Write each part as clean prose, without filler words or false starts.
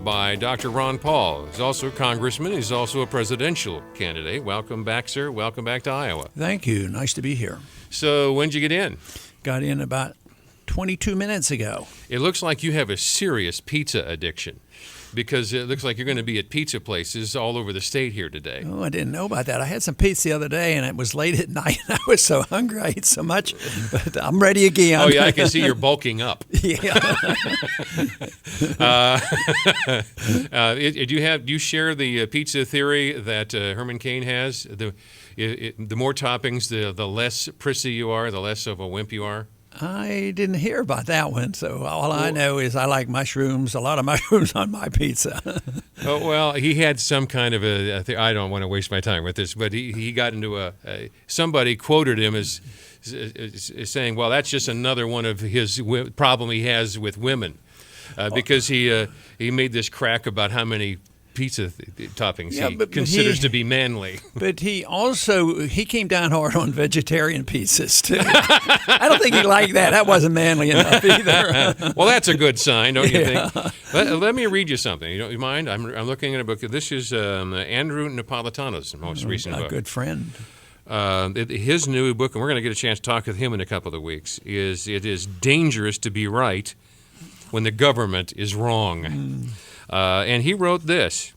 by Dr. Ron Paul. He's also a congressman. He's also a presidential candidate. Welcome back, sir. Welcome back to Iowa. Thank you. Nice to be here. So when'd you get in? Got in about 22 minutes ago. It looks like you have a serious pizza addiction, because it looks like you're going to be at pizza places all over the state here today. Oh, I didn't know about that. I had some pizza the other day, and it was late at night. I was so hungry. I ate so much, but I'm ready again. Oh, yeah, I can see you're bulking up. Yeah. Do you share the pizza theory that Herman Cain has? The more toppings, the less prissy you are, the less of a wimp you are? I didn't hear about that one, so all I know is I like mushrooms, a lot of mushrooms on my pizza. Oh, well, he had some kind of I don't want to waste my time with this, but he got into somebody quoted him as saying, well, that's just another one of his problem he has with women, because he made this crack about how many pizza toppings he considers to be manly. But he came down hard on vegetarian pizzas too. I don't think he liked that. That wasn't manly enough either. Well, that's a good sign, don't you think? Let me read you something. You mind? I'm looking at a book. This is Andrew Napolitano's most recent book. A good friend. His new book, and we're going to get a chance to talk with him in a couple of weeks, is It is Dangerous to Be Right When the Government is Wrong. And he wrote this.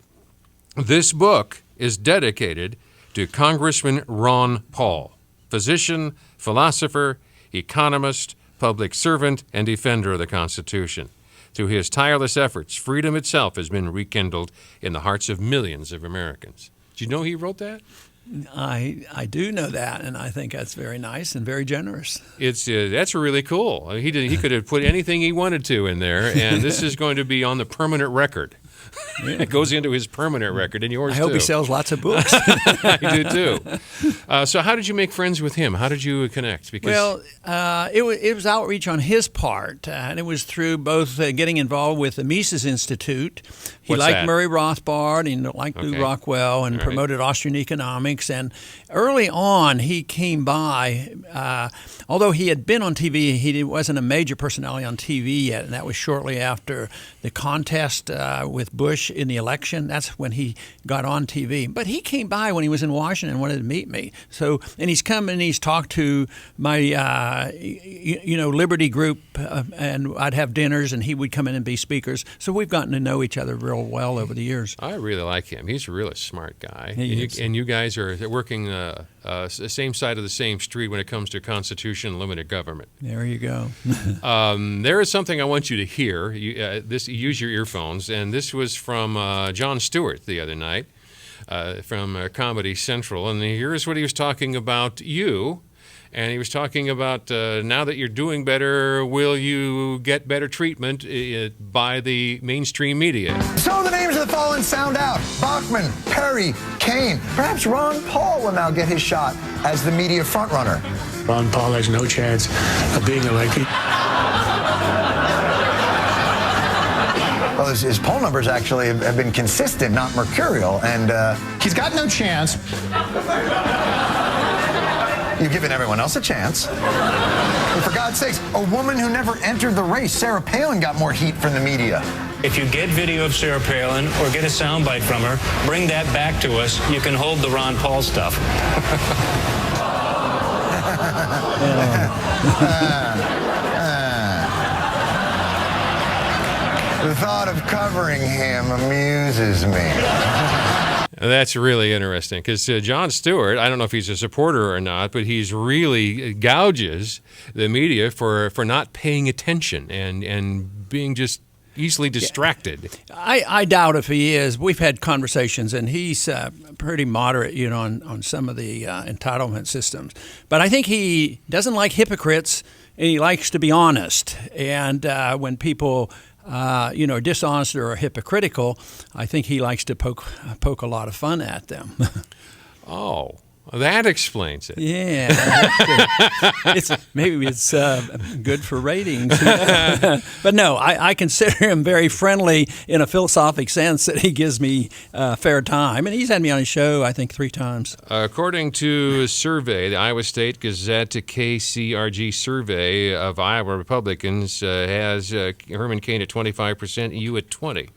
This book is dedicated to Congressman Ron Paul, physician, philosopher, economist, public servant, and defender of the Constitution. Through his tireless efforts, freedom itself has been rekindled in the hearts of millions of Americans. Did you know he wrote that? I do know that, and I think that's very nice and very generous. That's really cool. He could have put anything he wanted to in there, and this is going to be on the permanent record. Yeah. It goes into his permanent record, and yours too. I hope he sells lots of books. I do too. So how did you make friends with him? How did you connect? Well, it was outreach on his part, and it was through both getting involved with the Mises Institute. He liked Murray Rothbard, and liked Lou Rockwell, and promoted Austrian economics. And early on, he came by. Although he had been on TV, he wasn't a major personality on TV yet, and that was shortly after the contest with Bush in the election. That's when he got on TV. But he came by when he was in Washington and wanted to meet me. So, and he's come and he's talked to my, Liberty group, and I'd have dinners, and he would come in and be speakers. So we've gotten to know each other real well over the years. I really like him. He's a really smart guy. And you guys are working the same side of the same street when it comes to Constitution and limited government. There you go. There is something I want you to hear. Use your earphones, and this was from Jon Stewart the other night from Comedy Central, and here's what he was talking about you. And he was talking about now that you're doing better, will you get better treatment by the mainstream media? So the names of the fallen sound out. Bachmann, Perry, Cain. Perhaps Ron Paul will now get his shot as the media frontrunner. Ron Paul has no chance of being elected. Well, his poll numbers actually have been consistent, not mercurial, and he's got no chance. You've given everyone else a chance. And for God's sakes, a woman who never entered the race, Sarah Palin, got more heat from the media. If you get video of Sarah Palin or get a soundbite from her, bring that back to us. You can hold the Ron Paul stuff. The thought of covering him amuses me. That's really interesting because Jon Stewart, I don't know if he's a supporter or not, but he's really gouges the media for not paying attention and being just easily distracted. I doubt if he is. We've had conversations, and he's pretty moderate, on some of the entitlement systems. But I think he doesn't like hypocrites, and he likes to be honest. And when people are dishonest or hypocritical, I think he likes to poke a lot of fun at them. Oh, that explains it. Yeah, maybe it's good for ratings. But no, I consider him very friendly in a philosophic sense that he gives me fair time. And he's had me on his show, I think, 3 times. According to a survey, the Iowa State Gazette KCRG survey of Iowa Republicans has Herman Cain at 25%, you at 20%.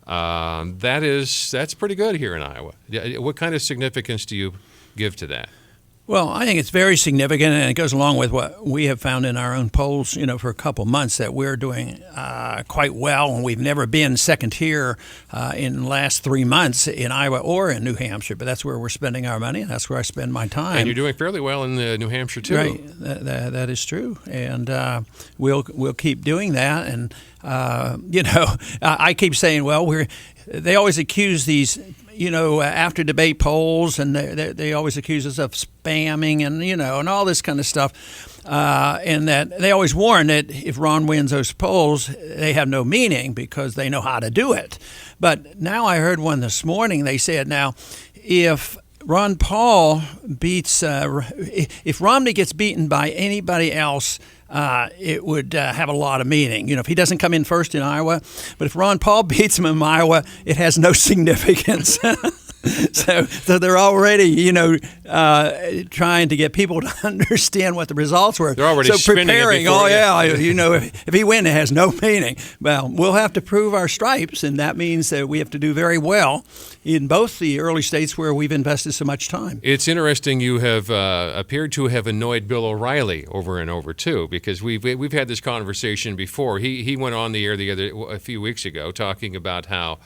That's pretty good here in Iowa. What kind of significance do you give to that? Well, I think it's very significant, and it goes along with what we have found in our own polls, for a couple months, that we're doing quite well, and we've never been second tier in the last 3 months in Iowa or in New Hampshire. But that's where we're spending our money, and that's where I spend my time. And you're doing fairly well in New Hampshire too. Right, that is true, and we'll keep doing that. And I keep saying, well, they always accuse these. After debate polls, and they always accuse us of spamming and all this kind of stuff. And that they always warn that if Ron wins those polls, they have no meaning because they know how to do it. But now I heard one this morning. They said, now, if Ron Paul if Romney gets beaten by anybody else, it would have a lot of meaning. If he doesn't come in first in Iowa, but if Ron Paul beats him in Iowa, it has no significance. So they're already, trying to get people to understand what the results were. They're already preparing. Oh yeah, if he wins, it has no meaning. Well, we'll have to prove our stripes, and that means that we have to do very well in both the early states where we've invested so much time. It's interesting. You have appeared to have annoyed Bill O'Reilly over and over too, because we've had this conversation before. He went on the air a few weeks ago talking about how.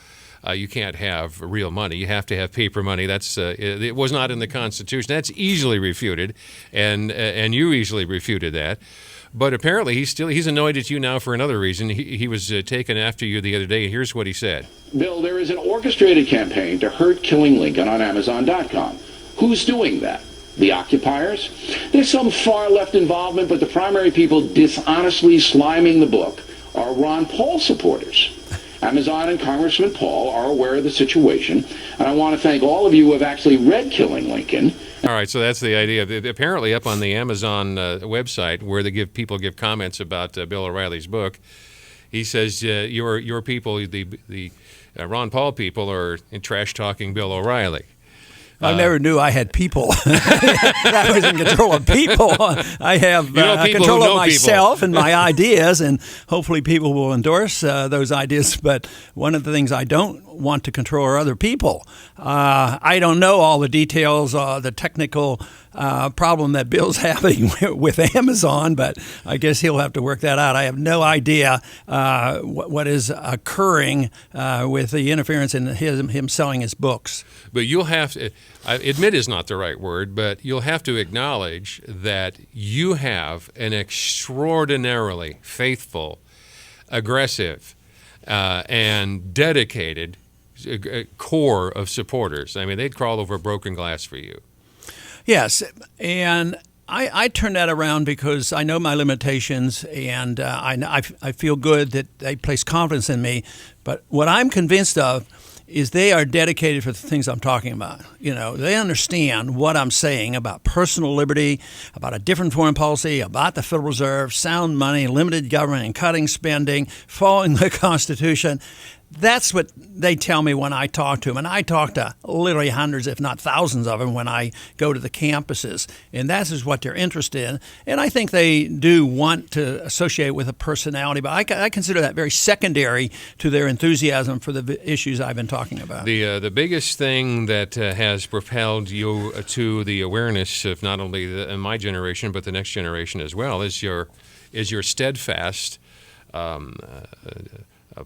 You can't have real money. You have to have paper money. That's it was not in the Constitution. That's easily refuted, and you easily refuted that. But apparently he's annoyed at you now for another reason. He was taken after you the other day. Here's what he said. Bill, there is an orchestrated campaign to hurt Killing Lincoln on Amazon.com. Who's doing that? The occupiers? There's some far left involvement, but the primary people dishonestly sliming the book are Ron Paul supporters. Amazon and Congressman Paul are aware of the situation, and I want to thank all of you who have actually read Killing Lincoln. All right, so that's the idea. Apparently, up on the Amazon website, where people give comments about Bill O'Reilly's book, he says your people, the Ron Paul people, are trash talking Bill O'Reilly. I never knew I had people. I was in control of people. I have control of myself and my ideas, and hopefully people will endorse those ideas. But one of the things I don't want to control are other people. I don't know all the details, the technical problem that Bill's having with Amazon, but I guess he'll have to work that out. I have no idea what is occurring with the interference in him selling his books. But you'll have to, admit is not the right word, but you'll have to acknowledge that you have an extraordinarily faithful, aggressive, and dedicated core of supporters. I mean, they'd crawl over broken glass for you. Yes, and I turn that around because I know my limitations, and I feel good that they place confidence in me. But what I'm convinced of is they are dedicated for the things I'm talking about. They understand what I'm saying about personal liberty, about a different foreign policy, about the Federal Reserve, sound money, limited government, and cutting spending, following the Constitution. That's what they tell me when I talk to them. And I talk to literally hundreds, if not thousands of them when I go to the campuses. And that is what they're interested in. And I think they do want to associate with a personality. But I consider that very secondary to their enthusiasm for the issues I've been talking about. The biggest thing that has propelled you to the awareness of not only my generation but the next generation as well is your steadfast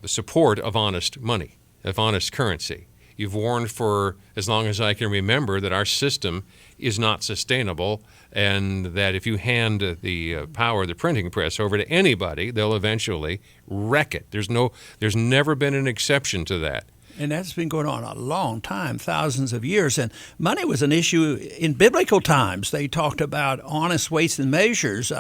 support of honest money, of honest currency. You've warned for as long as I can remember that our system is not sustainable, and that if you hand the power of the printing press over to anybody, they'll eventually wreck it. There's never been an exception to that. And that's been going on a long time, thousands of years. And money was an issue in biblical times. They talked about honest weights and measures.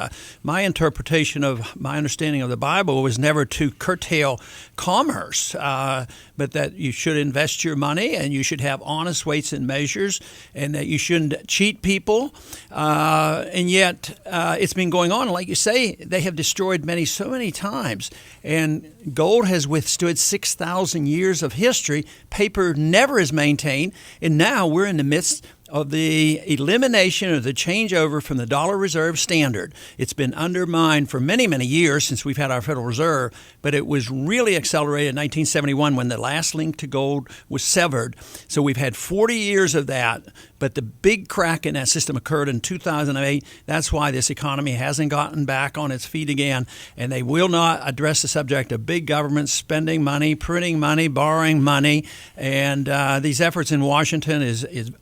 My interpretation of my understanding of the Bible was never to curtail commerce, but that you should invest your money and you should have honest weights and measures, and that you shouldn't cheat people. And yet it's been going on. Like you say, they have destroyed money so many times. And gold has withstood 6,000 years of history. Paper never is maintained. And now we're in the midst of the elimination of the changeover from the dollar reserve standard. It's been undermined for many, many years since we've had our Federal Reserve, but it was really accelerated in 1971 when the last link to gold was severed. So we've had 40 years of that, but the big crack in that system occurred in 2008. That's why this economy hasn't gotten back on its feet again, and they will not address the subject of big government spending money, printing money, borrowing money, and these efforts in Washington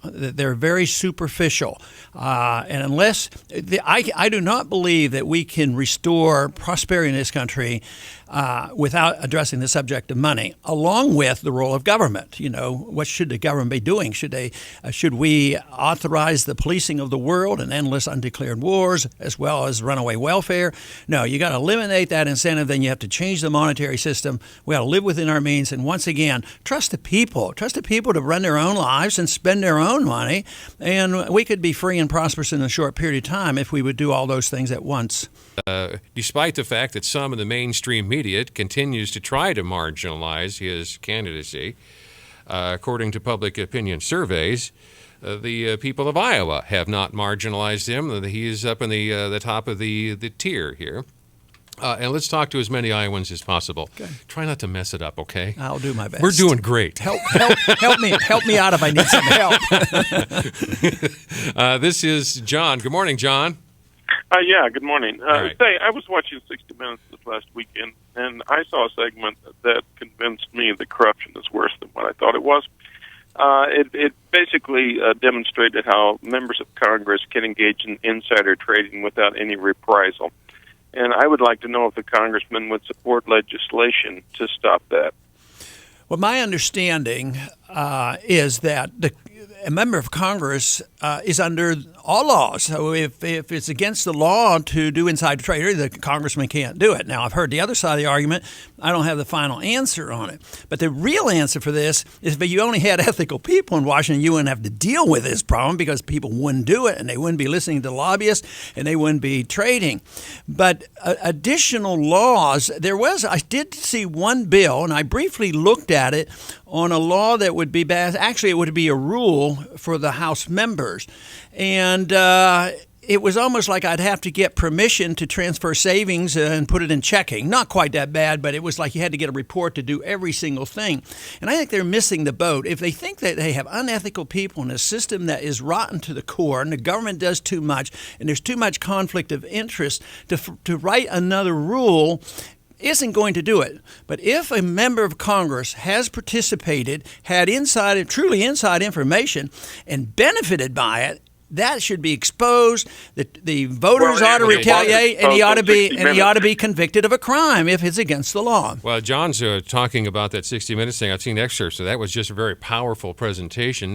they're very superficial. And unless I do not believe that we can restore prosperity in this country without addressing the subject of money, along with the role of government. You know, what should the government be doing? Should we authorize the policing of the world and endless undeclared wars, as well as runaway welfare? No, you got to eliminate that incentive. Then you have to change the monetary system. We got to live within our means, and once again, trust the people to run their own lives and spend their own money, and we could be free and prosperous in a short period of time if we would do all those things at once. Despite the fact that some of the mainstream media continues to try to marginalize his candidacy, according to public opinion surveys, the people of Iowa have not marginalized him. He's up in the top of the tier here. And let's talk to as many Iowans as possible. Okay. Try not to mess it up, okay? I'll do my best. We're doing great. Help me out if I need some help. This is John. Good morning, John. Yeah, good morning. Right. Say, I was watching 60 Minutes this last weekend, and I saw a segment that convinced me that corruption is worse than what I thought it was. It basically demonstrated how members of Congress can engage in insider trading without any reprisal. And I would like to know if the congressman would support legislation to stop that. Well, my understanding is that a member of Congress is under all laws. So if it's against the law to do insider trading, the congressman can't do it. Now, I've heard the other side of the argument. I don't have the final answer on it. But the real answer for this is if you only had ethical people in Washington, you wouldn't have to deal with this problem because people wouldn't do it and they wouldn't be listening to lobbyists and they wouldn't be trading. But additional laws, I did see one bill, and I briefly looked at it, on a law that would be bad. Actually, it would be a rule for the House members. And it was almost like I'd have to get permission to transfer savings and put it in checking. Not quite that bad, but it was like you had to get a report to do every single thing. And I think they're missing the boat. If they think that they have unethical people in a system that is rotten to the core and the government does too much and there's too much conflict of interest, to write another rule isn't going to do it. But if a member of Congress has participated, had truly inside information, and benefited by it, that should be exposed. The voters ought to retaliate, and he ought to be convicted of a crime if it's against the law. Well, John's talking about that 60 Minutes thing. I've seen excerpts, so that was just a very powerful presentation.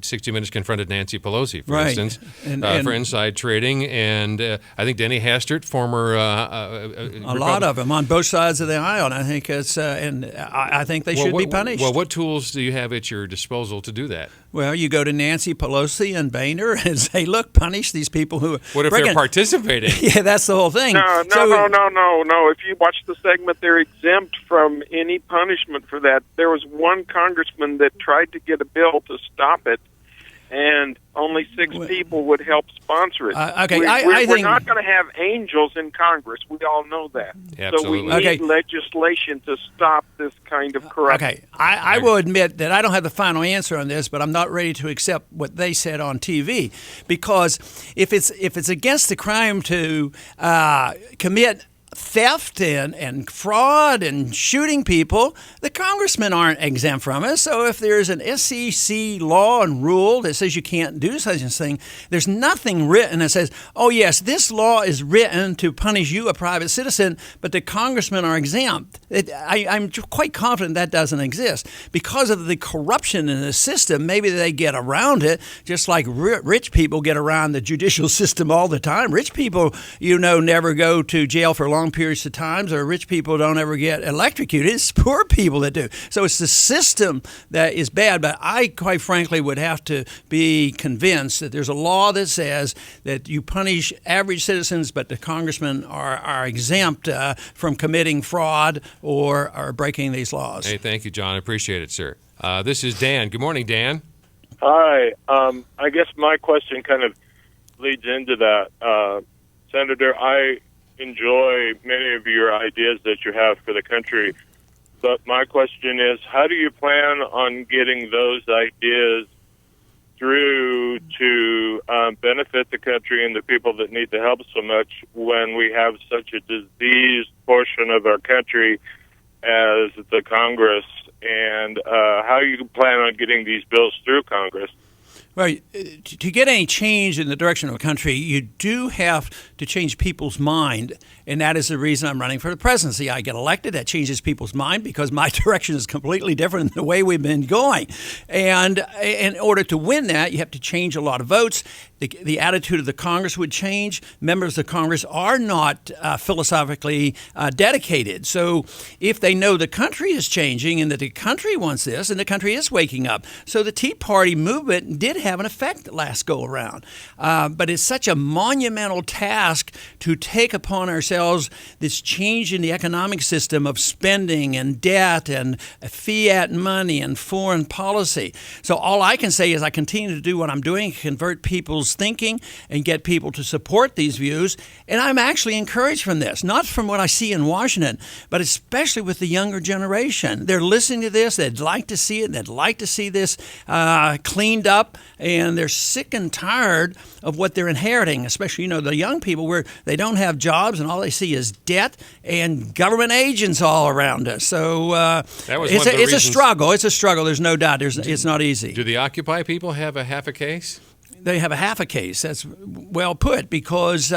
60 Minutes confronted Nancy Pelosi, for instance, for inside trading, and I think Denny Hastert, former a lot of them on both sides of the aisle. And I think I think they should be punished. Well, what tools do you have at your disposal to do that? Well, you go to Nancy Pelosi and Boehner and say, look, punish these people who... What if they're participating? Yeah, that's the whole thing. No. If you watch the segment, they're exempt from any punishment for that. There was one congressman that tried to get a bill to stop it, and only 6 people would help sponsor it. Okay, we're not going to have angels in Congress. We all know that. Absolutely. So we need legislation to stop this kind of corruption. Okay, I will admit that I don't have the final answer on this, but I'm not ready to accept what they said on TV, because if it's against the crime to commit theft and fraud and shooting people, the congressmen aren't exempt from it. So if there's an SEC law and rule that says you can't do such a thing, there's nothing written that says, oh yes, this law is written to punish you, a private citizen, but the congressmen are exempt. I'm quite confident that doesn't exist. Because of the corruption in the system, maybe they get around it, just like rich people get around the judicial system all the time. Rich people, never go to jail for long periods of times, or rich people don't ever get electrocuted. It's poor people that do. So it's the system that is bad. But I, quite frankly, would have to be convinced that there's a law that says that you punish average citizens, but the congressmen are exempt from committing fraud or breaking these laws. Hey, thank you, John. I appreciate it, sir. This is Dan. Good morning, Dan. Hi. I guess my question kind of leads into that. Senator, I enjoy many of your ideas that you have for the country, but my question is, how do you plan on getting those ideas through to benefit the country and the people that need the help so much when we have such a diseased portion of our country as the Congress, and how you plan on getting these bills through Congress? Well, to get any change in the direction of a country, you do have to change people's mind, and that is the reason I'm running for the presidency. I get elected, that changes people's mind because my direction is completely different than the way we've been going. And in order to win that, you have to change a lot of votes. The attitude of the Congress would change. Members of Congress are not philosophically dedicated. So if they know the country is changing and that the country wants this and the country is waking up. So the Tea Party movement did have an effect last go around. But it's such a monumental task to take upon ourselves this change in the economic system of spending and debt and fiat money and foreign policy. So all I can say is I continue to do what I'm doing, convert people's thinking and get people to support these views. And I'm actually encouraged from this, not from what I see in Washington, but especially with the younger generation. They're listening to this. They'd like to see it. They'd like to see this cleaned up. And they're sick and tired of what they're inheriting, especially, the young people where they don't have jobs and all they see is debt and government agents all around us. So it's a struggle. It's a struggle. There's no doubt. It's not easy. Do the Occupy people have a half a case? They have a half a case. That's well put, because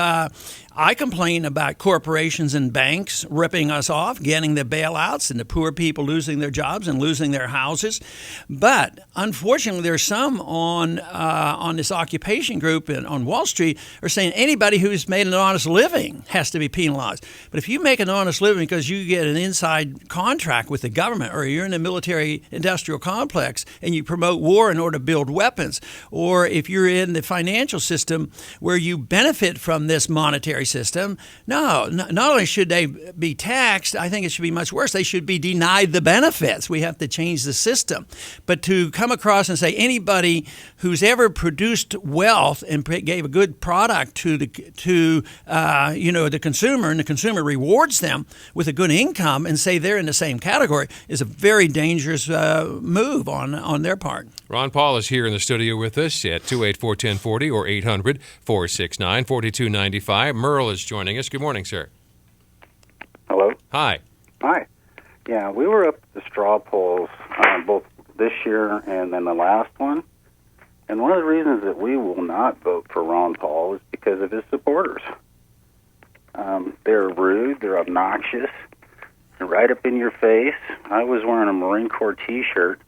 I complain about corporations and banks ripping us off, getting the bailouts, and the poor people losing their jobs and losing their houses. But unfortunately, there's some on this occupation group and on Wall Street are saying anybody who's made an honest living has to be penalized. But if you make an honest living because you get an inside contract with the government, or you're in the military-industrial complex and you promote war in order to build weapons, or if you're in the financial system where you benefit from this monetary system, not only should they be taxed, I think it should be much worse. They should be denied the benefits. We have to change the system. But to come across and say anybody who's ever produced wealth and gave a good product to the consumer, and the consumer rewards them with a good income, and say they're in the same category is a very dangerous move on their part. Ron Paul is here in the studio with us at 284-1040 or 800-469-4295. Merle is joining us. Good morning, sir. Hello. Hi. Hi. Yeah, we were up at the straw polls both this year and then the last one. And one of the reasons that we will not vote for Ron Paul is because of his supporters. They're rude, they're obnoxious, they're right up in your face. I was wearing a Marine Corps T-shirt,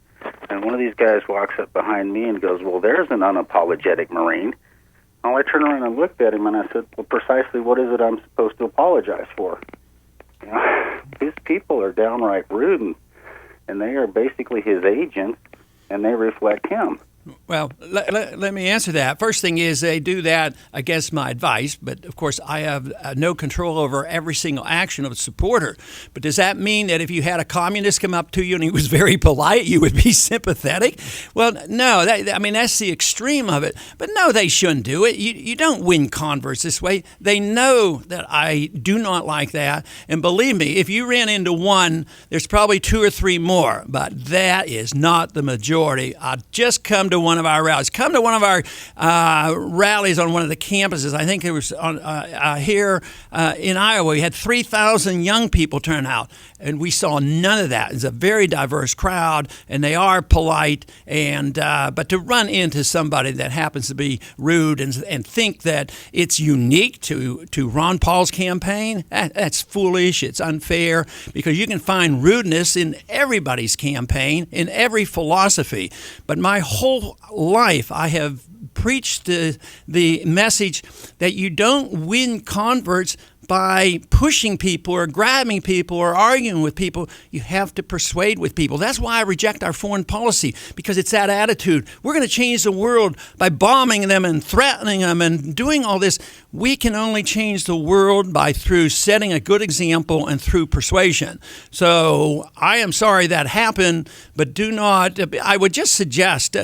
and one of these guys walks up behind me and goes, "Well, there's an unapologetic Marine." Well, I turned around and looked at him, and I said, "Well, precisely what is it I'm supposed to apologize for?" His people are downright rude, and they are basically his agents, and they reflect him. Well, let me answer that. First thing is they do that against my advice, but of course I have no control over every single action of a supporter. But does that mean that if you had a communist come up to you and he was very polite, you would be sympathetic? Well, no. That's the extreme of it. But no, they shouldn't do it. You don't win converts this way. They know that I do not like that. And believe me, if you ran into one, there's probably two or three more. But that is not the majority. Just come to one of our rallies. Come to one of our rallies on one of the campuses. I think it was here in Iowa. We had 3,000 young people turn out, and we saw none of that. It's a very diverse crowd, and they are polite. And but to run into somebody that happens to be rude and think that it's unique to Ron Paul's campaign, that's foolish. It's unfair, because you can find rudeness in everybody's campaign, in every philosophy. But my whole life I have preached the message that you don't win converts by pushing people or grabbing people or arguing with people. You have to persuade with people. That's why I reject our foreign policy, because it's that attitude. We're going to change the world by bombing them and threatening them and doing all this. We can only change the world through setting a good example and through persuasion. So I am sorry that happened, but I would just suggest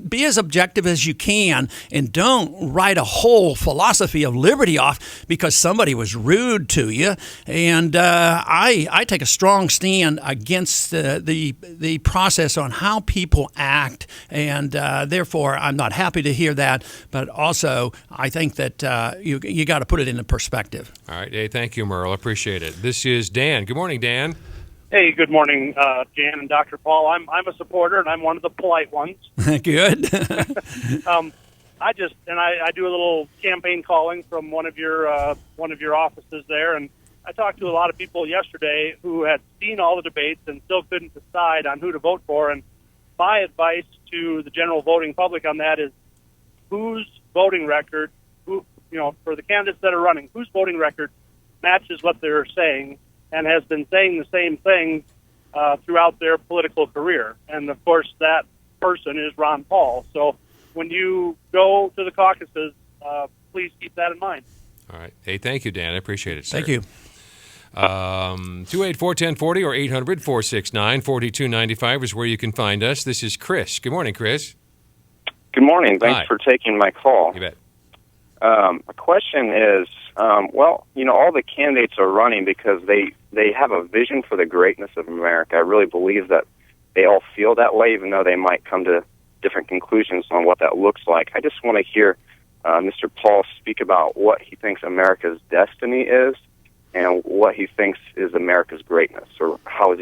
be as objective as you can and don't write a whole philosophy of liberty off because somebody was rude to you. And I take a strong stand against the process on how people act, and therefore I'm not happy to hear that, but also I think that you got to put it into perspective. All right. Hey, thank you, Merle. Appreciate it. This is Dan. Good morning, Dan. Hey, good morning, Jan and Dr. Paul. I'm a supporter, and I'm one of the polite ones. Good. I do a little campaign calling from one of your offices there, and I talked to a lot of people yesterday who had seen all the debates and still couldn't decide on who to vote for. And my advice to the general voting public on that is whose voting record, for the candidates that are running, whose voting record matches what they're saying and has been saying the same thing throughout their political career. And, of course, that person is Ron Paul. So when you go to the caucuses, please keep that in mind. All right. Hey, thank you, Dan. I appreciate it, sir. Thank you. 284-1040 or 800-469-4295 is where you can find us. This is Chris. Good morning, Chris. Good morning. Thanks Hi. for taking my call. You bet. My question is, all the candidates are running because they have a vision for the greatness of America. I really believe that they all feel that way, even though they might come to different conclusions on what that looks like. I just want to hear Mr. Paul speak about what he thinks America's destiny is and what he thinks is America's greatness, or how is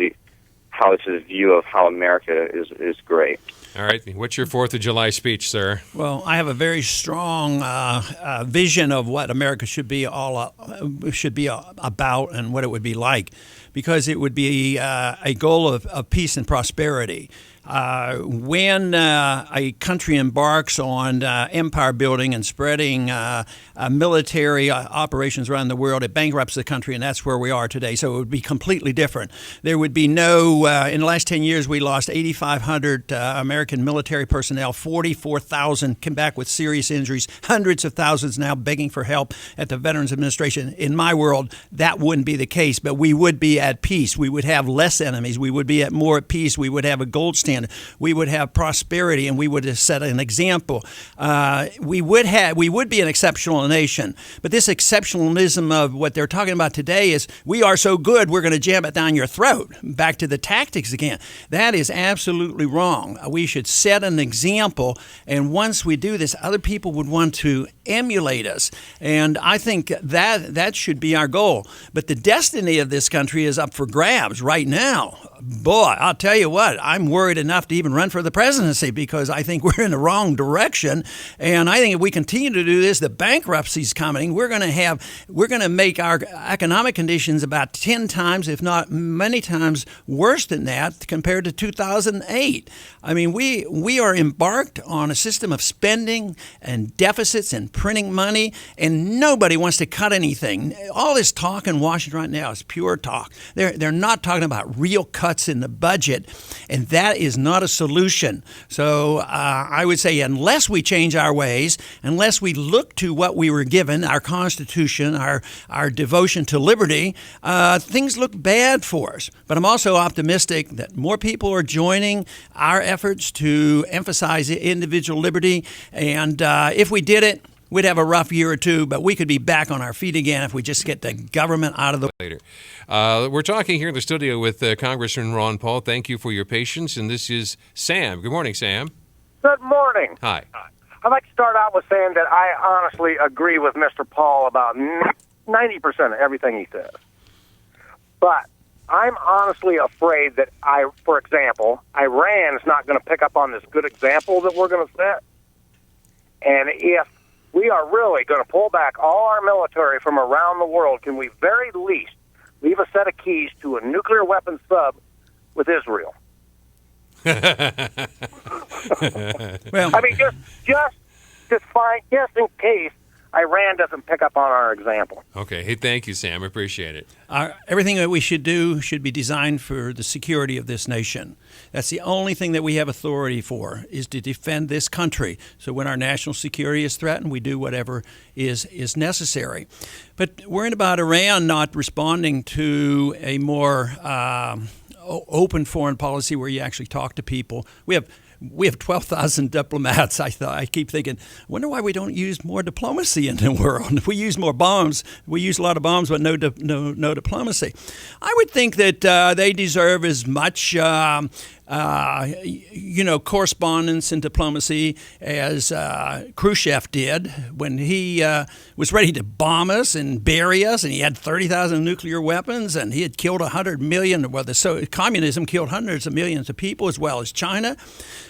his view of how America is great. All right. What's your 4th of July speech, sir? Well, I have a very strong vision of what America should be about and what it would be like, because it would be a goal of peace and prosperity. When a country embarks on empire building and spreading military operations around the world, it bankrupts the country, and that's where we are today. So it would be completely different. There would be no, in the last 10 years, we lost 8,500 American military personnel, 44,000 came back with serious injuries, hundreds of thousands now begging for help at the Veterans Administration. In my world, that wouldn't be the case, but we would be at peace. We would have less enemies. We would be more at peace. We would have a gold standard. We would have prosperity, and we would have set an example. We would be an exceptional nation. But this exceptionalism of what they're talking about today is we are so good, we're going to jam it down your throat. Back to the tactics again. That is absolutely wrong. We should set an example, and once we do this, other people would want to emulate us. And I think that should be our goal. But the destiny of this country is up for grabs right now. Boy, I'll tell you what, I'm worried enough to even run for the presidency because I think we're in the wrong direction. And I think if we continue to do this, the bankruptcy's coming. We're going to make our economic conditions about 10 times, if not many times, worse than that compared to 2008. I mean, we are embarked on a system of spending and deficits and printing money, and nobody wants to cut anything. All this talk in Washington right now is pure talk. They're not talking about real cuts in the budget, and that is not a solution. So I would say unless we change our ways, unless we look to what we were given, our Constitution, our devotion to liberty, things look bad for us. But I'm also optimistic that more people are joining our efforts to emphasize individual liberty, and if we did it, we'd have a rough year or two, but we could be back on our feet again if we just get the government out of the later. We're talking here in the studio with Congressman Ron Paul. Thank you for your patience. And this is Sam. Good morning, Sam. Good morning. Hi. I'd like to start out with saying that I honestly agree with Mr. Paul about 90% of everything he says. But I'm honestly afraid that, for example, Iran is not going to pick up on this good example that we're going to set. And if we are really going to pull back all our military from around the world, can we very least leave a set of keys to a nuclear weapons sub with Israel? Well, I mean, just in case Iran doesn't pick up on our example. Okay. Hey, thank you, Sam. I appreciate it. Everything that we should do should be designed for the security of this nation. That's the only thing that we have authority for, is to defend this country. So when our national security is threatened, we do whatever is necessary. But worrying about Iran not responding to a more open foreign policy where you actually talk to people. We have 12,000 diplomats. I keep thinking, I wonder why we don't use more diplomacy in the world. We use more bombs. We use a lot of bombs, but no diplomacy. I would think that they deserve as much correspondence and diplomacy as Khrushchev did when he was ready to bomb us and bury us, and he had 30,000 nuclear weapons, and he had killed 100 million. Well, communism killed hundreds of millions of people, as well as China.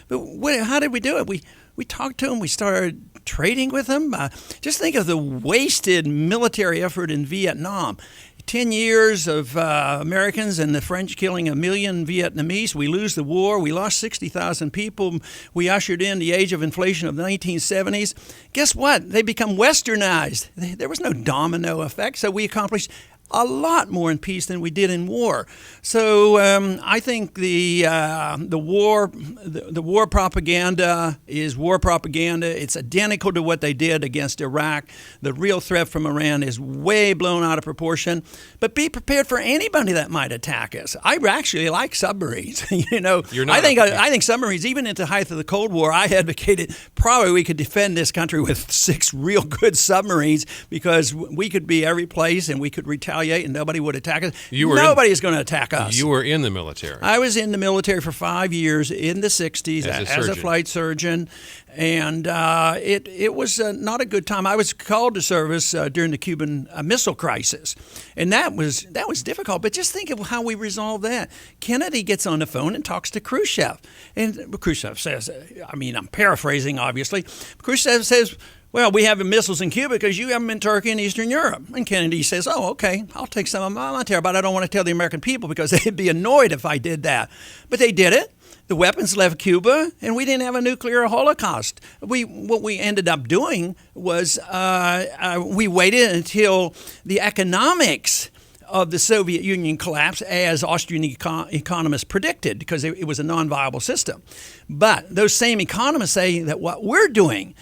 But how did we do it? We talked to him. We started trading with him. Just think of the wasted military effort in Vietnam. 10 years of Americans and the French killing 1 million Vietnamese. We lose the war. We lost 60,000 people. We ushered in the age of inflation of the 1970s. Guess what? They become westernized. There was no domino effect, so we accomplished a lot more in peace than we did in war. So I think the war propaganda is war propaganda. It's identical to what they did against Iraq. The real threat from Iran is way blown out of proportion. But be prepared for anybody that might attack us. I actually like submarines. I think submarines, even at the height of the Cold War, I advocated probably we could defend this country with 6 real good submarines, because we could be every place and we could retaliate and nobody would attack us. Nobody's going to attack us. You were in the military. I was in the military for 5 years in the 60s as a flight surgeon. And it was not a good time. I was called to service during the Cuban Missile Crisis, and that was difficult. But just think of how we resolved that. Kennedy gets on the phone and talks to Khrushchev, and Khrushchev says, I'm paraphrasing, obviously. Khrushchev says, well, we have missiles in Cuba because you have them in Turkey and Eastern Europe. And Kennedy says, oh, okay, I'll take some of them volunteer, but I don't want to tell the American people because they'd be annoyed if I did that. But they did it. The weapons left Cuba, and we didn't have a nuclear holocaust. What we ended up doing was we waited until the economics of the Soviet Union collapsed, as Austrian economists predicted, because it was a non-viable system. But those same economists say that what we're doing,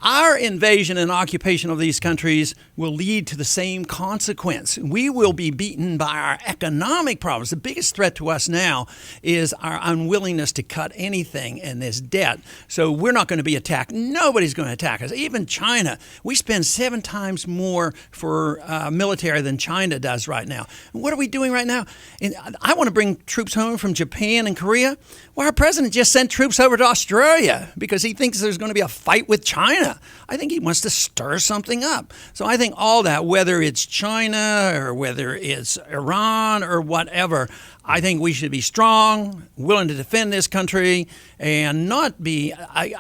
our invasion and occupation of these countries, will lead to the same consequence. We will be beaten by our economic problems. The biggest threat to us now is our unwillingness to cut anything in this debt. So we're not going to be attacked. Nobody's going to attack us. Even China. We spend 7 times more for military than China does right now. And what are we doing right now? And I want to bring troops home from Japan and Korea. Well, our president just sent troops over to Australia because he thinks there's going to be a fight with China. I think he wants to stir something up. So I think all that, whether it's China or whether it's Iran or whatever, I think we should be strong, willing to defend this country, and not be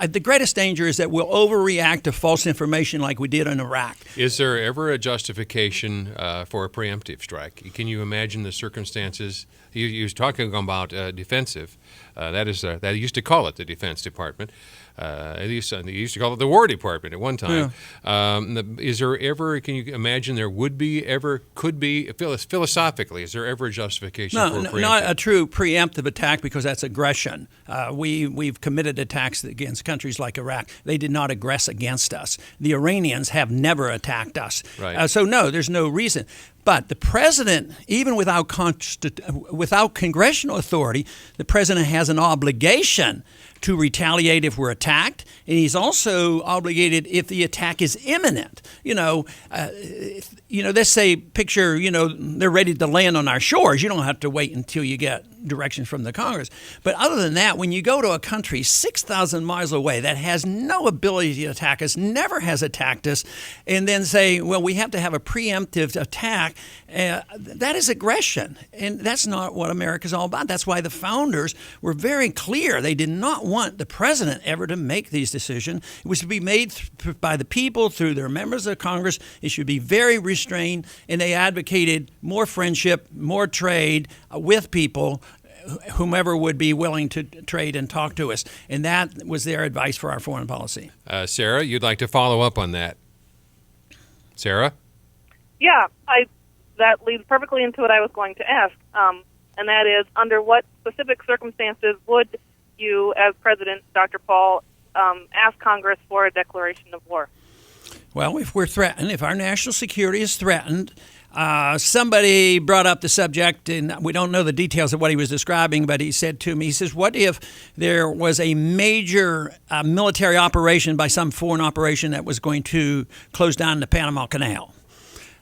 the greatest danger is that we'll overreact to false information like we did in Iraq. Is there ever a justification for a preemptive strike? Can you imagine the circumstances? You was talking about defensive. They used to call it the Defense Department. They used to call it the War Department at one time. Yeah. Is there ever? Can you imagine there could be philosophically? Is there ever a justification for a preemptive? Not a true preemptive attack, because that's aggression. We've committed attacks against countries like Iraq. They did not aggress against us. The Iranians have never attacked us. Right. So no, there's no reason. But the president, even without congressional authority, the president has an obligation to retaliate if we're attacked, and he's also obligated if the attack is imminent. Let's say picture, they're ready to land on our shores. You don't have to wait until you get directions from the Congress. But other than that, when you go to a country 6,000 miles away that has no ability to attack us, never has attacked us, and then say, well, we have to have a preemptive attack, that is aggression. And that's not what America's all about. That's why the founders were very clear. They did not want the president ever to make these decisions. It was to be made by the people through their members of Congress. It should be very restrained, and they advocated more friendship, more trade with people, whomever would be willing to trade and talk to us. And that was their advice for our foreign policy. Sarah, you'd like to follow up on that? Sarah? Yeah, that leads perfectly into what I was going to ask, and that is, under what specific circumstances would you, as President, Dr. Paul, ask Congress for a declaration of war? Well, if we're threatened, if our national security is threatened, somebody brought up the subject, and we don't know the details of what he was describing, but he said to me, he says, what if there was a major military operation by some foreign operation that was going to close down the Panama Canal?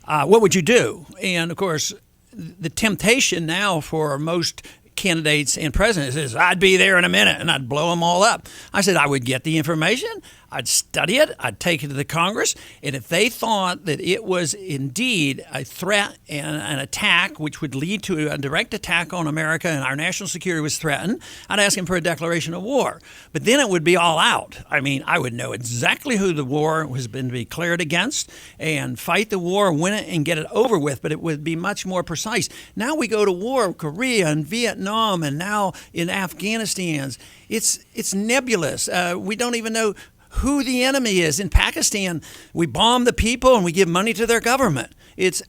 What would you do? And, of course, the temptation now for most candidates and presidents is, I'd be there in a minute and I'd blow them all up. I said I would get the information, I'd study it, I'd take it to the Congress, and if they thought that it was indeed a threat and an attack which would lead to a direct attack on America and our national security was threatened, I'd ask them for a declaration of war. But then it would be all out. I mean, I would know exactly who the war has been declared against and fight the war, win it, and get it over with, but it would be much more precise. Now we go to war, Korea and Vietnam, and now in Afghanistan. It's nebulous. We don't even know who the enemy is. In Pakistan, we bomb the people and we give money to their government. It's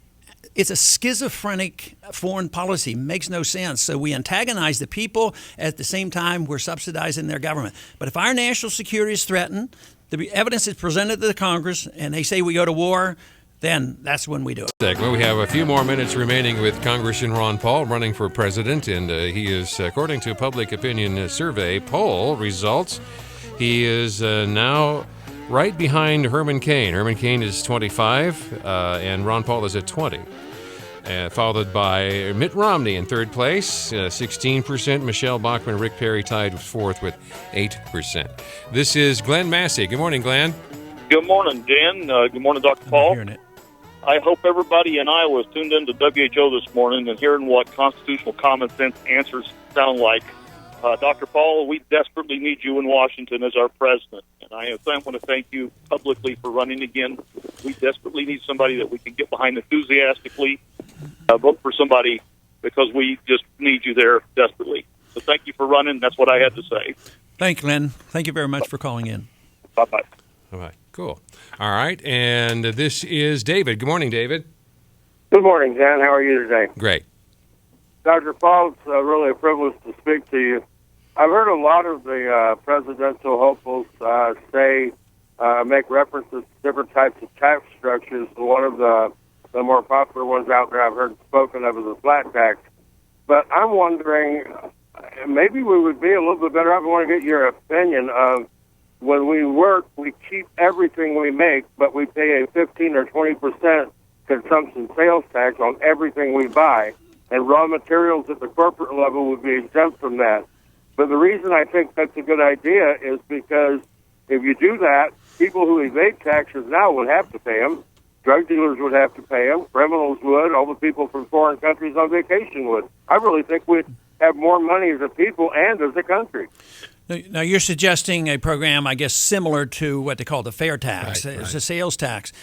a schizophrenic foreign policy. Makes no sense. So we antagonize the people at the same time we're subsidizing their government. But if our national security is threatened, the evidence is presented to the Congress, and they say we go to war, then that's when we do it. Well, we have a few more minutes remaining with Congressman Ron Paul running for president, and he is, according to a public opinion survey poll results, he is now right behind Herman Cain. Herman Cain is 25, and Ron Paul is at 20. Followed by Mitt Romney in third place, 16%. Michelle Bachmann, Rick Perry tied fourth with 8%. This is Glenn Massey. Good morning, Glenn. Good morning, Dan. Good morning, Dr. Paul. I hope everybody in Iowa is tuned in to WHO this morning and hearing what constitutional common sense answers sound like. Dr. Paul, we desperately need you in Washington as our president, and I want to thank you publicly for running again. We desperately need somebody that we can get behind enthusiastically. Vote for somebody because we just need you there desperately. So thank you for running. That's what I had to say. Thank you, Glenn. Thank you very much for calling in. Bye-bye. Bye-bye. Cool. All right, and this is David. Good morning, David. Good morning, Dan. How are you today? Great. Dr. Paul, it's really a privilege to speak to you. I've heard a lot of the presidential hopefuls make references to different types of tax structures. One of the more popular ones out there I've heard spoken of is a flat tax. But I'm wondering, maybe we would be a little bit better off. I want to get your opinion of, when we work, we keep everything we make, but we pay a 15 or 20% consumption sales tax on everything we buy, and raw materials at the corporate level would be exempt from that. But the reason I think that's a good idea is because if you do that, people who evade taxes now would have to pay them. Drug dealers would have to pay them. Criminals would. All the people from foreign countries on vacation would. I really think we'd have more money as a people and as a country. Now, you're suggesting a program, I guess, similar to what they call the fair tax. It's a sales tax.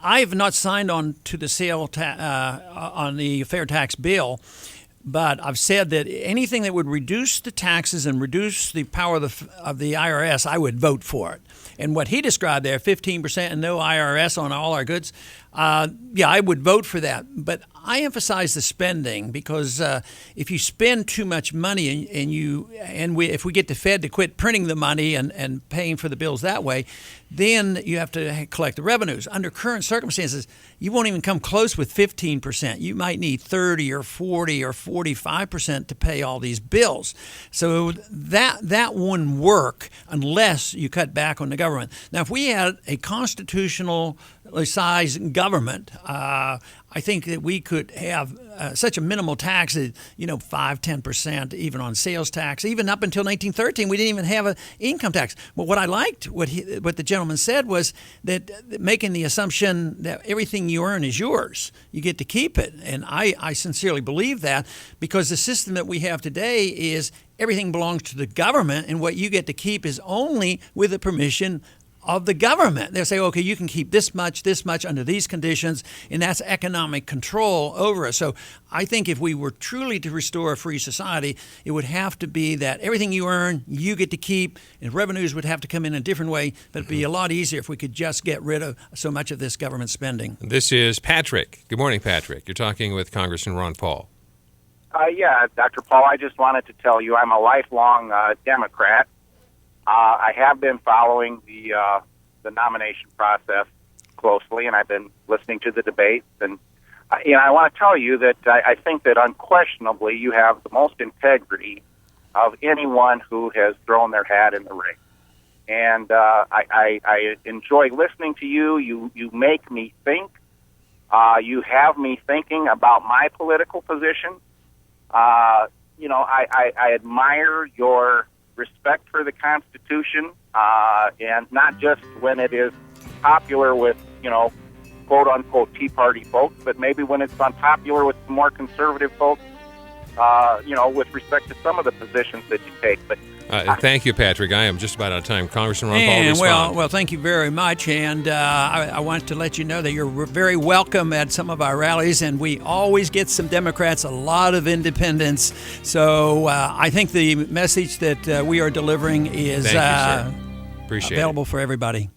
I have not signed on to the on the fair tax bill, but I've said that anything that would reduce the taxes and reduce the power of the IRS, I would vote for it. And what he described there, 15% and no IRS on all our goods, I would vote for that. But I emphasize the spending because if you spend too much money if we get the Fed to quit printing the money and paying for the bills that way, then you have to collect the revenues. Under current circumstances, you won't even come close with 15%. You might need 30 or 40 or 45% to pay all these bills. So that wouldn't work unless you cut back on the government. Now, if we had a constitutional size government, I think that we could have such a minimal tax, 5-10%, even on sales tax. Even up until 1913, we didn't even have an income tax. But what I liked, what the gentleman said, was that making the assumption that everything you earn is yours. You get to keep it. And I sincerely believe that, because the system that we have today is everything belongs to the government, and what you get to keep is only with the permission of the government. They'll say, okay, you can keep this much under these conditions, and that's economic control over us. So I think if we were truly to restore a free society, it would have to be that everything you earn, you get to keep, and revenues would have to come in a different way, but it'd be a lot easier if we could just get rid of so much of this government spending. This is Patrick. Good morning, Patrick. You're talking with Congressman Ron Paul. Yeah, Dr. Paul, I just wanted to tell you I'm a lifelong Democrat. I have been following the nomination process closely, and I've been listening to the debates. And I want to tell you that I think that unquestionably you have the most integrity of anyone who has thrown their hat in the ring. And I enjoy listening to you. You make me think. You have me thinking about my political position. I admire your respect for the Constitution, and not just when it is popular with, quote-unquote Tea Party folks, but maybe when it's unpopular with more conservative folks, with respect to some of the positions that you take. But thank you, Patrick. I am just about out of time. Congressman Ron Paul, respond. Well, thank you very much. And I want to let you know that you're very welcome at some of our rallies, and we always get some Democrats, a lot of independents. So I think the message that we are delivering is Thank you, sir. Appreciate available it. for everybody.